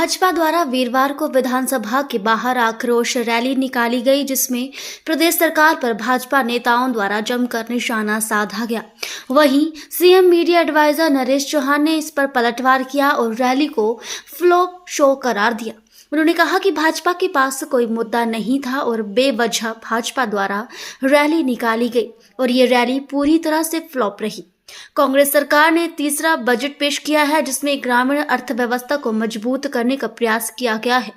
भाजपा द्वारा वीरवार को विधानसभा के बाहर आक्रोश रैली निकाली गई, जिसमें प्रदेश सरकार पर भाजपा नेताओं द्वारा जमकर निशाना साधा गया। वहीं CM media adviser Naresh Chauhan ने इस पर पलटवार किया और रैली को फ्लॉप शो करार दिया। उन्होंने कहा कि भाजपा के पास कोई मुद्दा नहीं था और बेवजह भाजपा द्वारा रैली निकाली गई और ये रैली पूरी तरह से फ्लॉप रही। कांग्रेस सरकार ने तीसरा बजट पेश किया है, जिसमें ग्रामीण अर्थव्यवस्था को मजबूत करने का प्रयास किया गया है।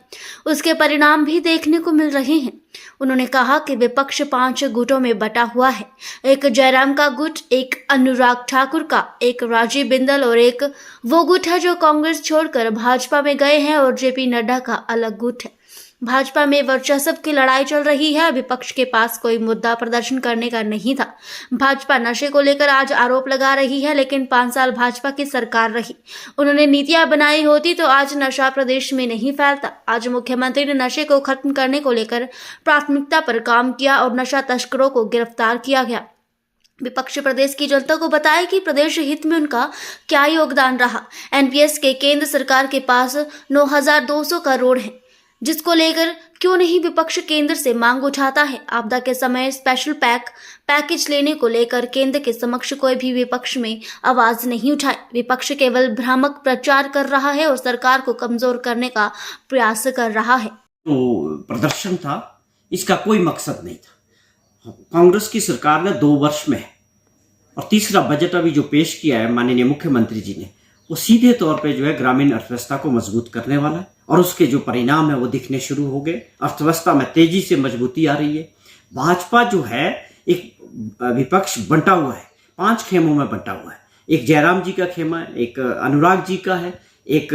उसके परिणाम भी देखने को मिल रहे हैं। उन्होंने कहा कि विपक्ष 5 गुटों में बटा हुआ है। एक जयराम का गुट, एक अनुराग ठाकुर का, एक राजीव बिंदल और एक वो गुट है जो कांग्रेस छोड़कर भाजपा में गए हैं और जेपी नड्डा का अलग गुट है। भाजपा में वर्चस्व की लड़ाई चल रही है। विपक्ष के पास कोई मुद्दा प्रदर्शन करने का नहीं था। भाजपा नशे को लेकर आज आरोप लगा रही है, लेकिन 5 साल भाजपा की सरकार रही। उन्होंने नीतियां बनाई होती तो आज नशा प्रदेश में नहीं फैलता। आज मुख्यमंत्री ने नशे को खत्म करने को लेकर प्राथमिकता पर काम किया और नशा तस्करों को गिरफ्तार किया गया। विपक्ष प्रदेश की जनता को बताए कि प्रदेश हित में उनका क्या योगदान रहा। एनपीएस के केंद्र सरकार के पास 9,200 करोड़ है, जिसको लेकर क्यों नहीं विपक्ष केंद्र से मांग उठाता है। आपदा के समय स्पेशल पैकेज लेने को लेकर केंद्र के समक्ष कोई भी विपक्ष में आवाज नहीं उठाए। विपक्ष केवल भ्रामक प्रचार कर रहा है और सरकार को कमजोर करने का प्रयास कर रहा है। तो प्रदर्शन था, इसका कोई मकसद नहीं था। कांग्रेस की सरकार ने 2 वर्ष में और तीसरा बजट अभी जो पेश किया है माननीय मुख्यमंत्री जी ने, वो सीधे तौर पे जो है ग्रामीण अर्थव्यवस्था को मजबूत करने वाला है और उसके जो परिणाम है वो दिखने शुरू हो गए। अर्थव्यवस्था में तेजी से मजबूती आ रही है। भाजपा जो है एक विपक्ष बंटा हुआ है, 5 खेमों में बंटा हुआ है। एक जयराम जी का खेमा है, एक अनुराग जी का है, एक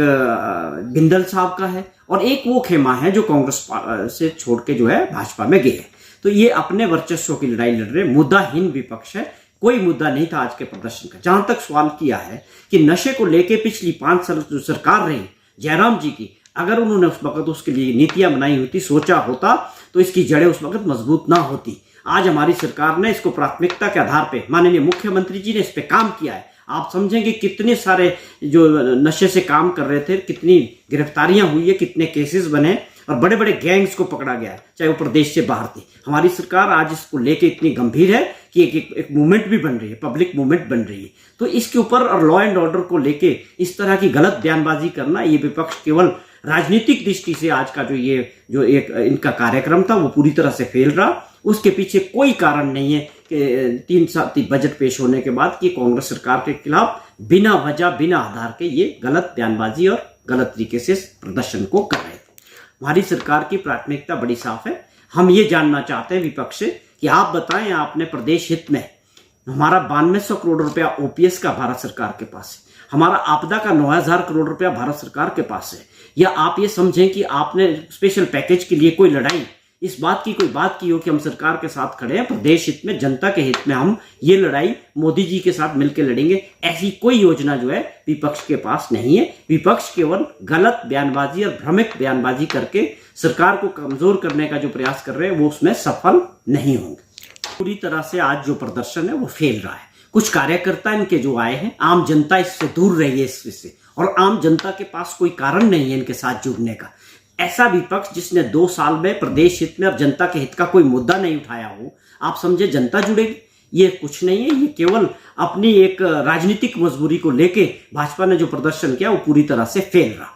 बिंदल साहब का है और एक वो खेमा है जो कांग्रेस से छोड़ के जो है भाजपा में गए हैं। तो ये अपने वर्चस्व की लड़ाई लड़ रहे, मुद्दाहीन विपक्ष है। कोई मुद्दा नहीं था आज के प्रदर्शन का। जहां तक सवाल किया है कि नशे को लेके पिछली 5 साल जो सरकार रही जयराम जी की, अगर उन्होंने उस वक्त उसके लिए नीतियां बनाई होती, सोचा होता, तो इसकी जड़ें उस वक्त मजबूत ना होती। आज हमारी सरकार ने इसको प्राथमिकता के आधार पे, माननीय मुख्यमंत्री जी ने इस पे काम किया है। आप समझेंगे कितने सारे जो नशे से काम कर रहे थे, कितनी गिरफ्तारियां हुई है, कितने केसेस बने और बड़े बड़े गैंग्स को पकड़ा गया है, चाहे वो प्रदेश से बाहर थे। हमारी सरकार आज इसको लेके इतनी गंभीर है कि एक मूवमेंट भी बन रही है, पब्लिक मूवमेंट बन रही है। तो इसके ऊपर और लॉ एंड ऑर्डर को लेके इस तरह की गलत बयानबाजी करना, ये विपक्ष केवल राजनीतिक दृष्टि से आज का जो एक इनका कार्यक्रम था वो पूरी तरह से फेल रहा। उसके पीछे कोई कारण नहीं है कि 3 साल बजट पेश होने के बाद कि कांग्रेस सरकार के खिलाफ बिना वजह, बिना आधार के ये गलत बयानबाजी और गलत तरीके से प्रदर्शन को कर रहे थे। हमारी सरकार की प्राथमिकता बड़ी साफ है। हम ये जानना चाहते हैं विपक्ष से कि आप बताएं, आपने प्रदेश हित में हमारा 9200 करोड़ रुपया ओपीएस का भारत सरकार के पास है, हमारा आपदा का 9000 करोड़ रुपया भारत सरकार के पास है, या आप ये समझें कि आपने स्पेशल पैकेज के लिए कोई लड़ाई, इस बात की कोई बात की हो कि हम सरकार के साथ खड़े हैं, प्रदेश हित में, जनता के हित में हम ये लड़ाई मोदी जी के साथ मिलकर लड़ेंगे। ऐसी कोई योजना जो है विपक्ष के पास नहीं है। विपक्ष केवल गलत बयानबाजी और भ्रमित बयानबाजी करके सरकार को कमजोर करने का जो प्रयास कर रहे हैं वो उसमें सफल नहीं होंगे। पूरी तरह से आज जो प्रदर्शन है वो फेल रहा है। कुछ कार्यकर्ता इनके जो आए हैं, आम जनता इससे दूर रही है इससे, और आम जनता के पास कोई कारण नहीं है इनके साथ जुड़ने का। ऐसा विपक्ष जिसने 2 साल में प्रदेश हित में और जनता के हित का कोई मुद्दा नहीं उठाया हो, आप समझे जनता जुड़ेगी? ये कुछ नहीं है। ये केवल अपनी एक राजनीतिक मजबूरी को लेके भाजपा ने जो प्रदर्शन किया वो पूरी तरह से फेल रहा।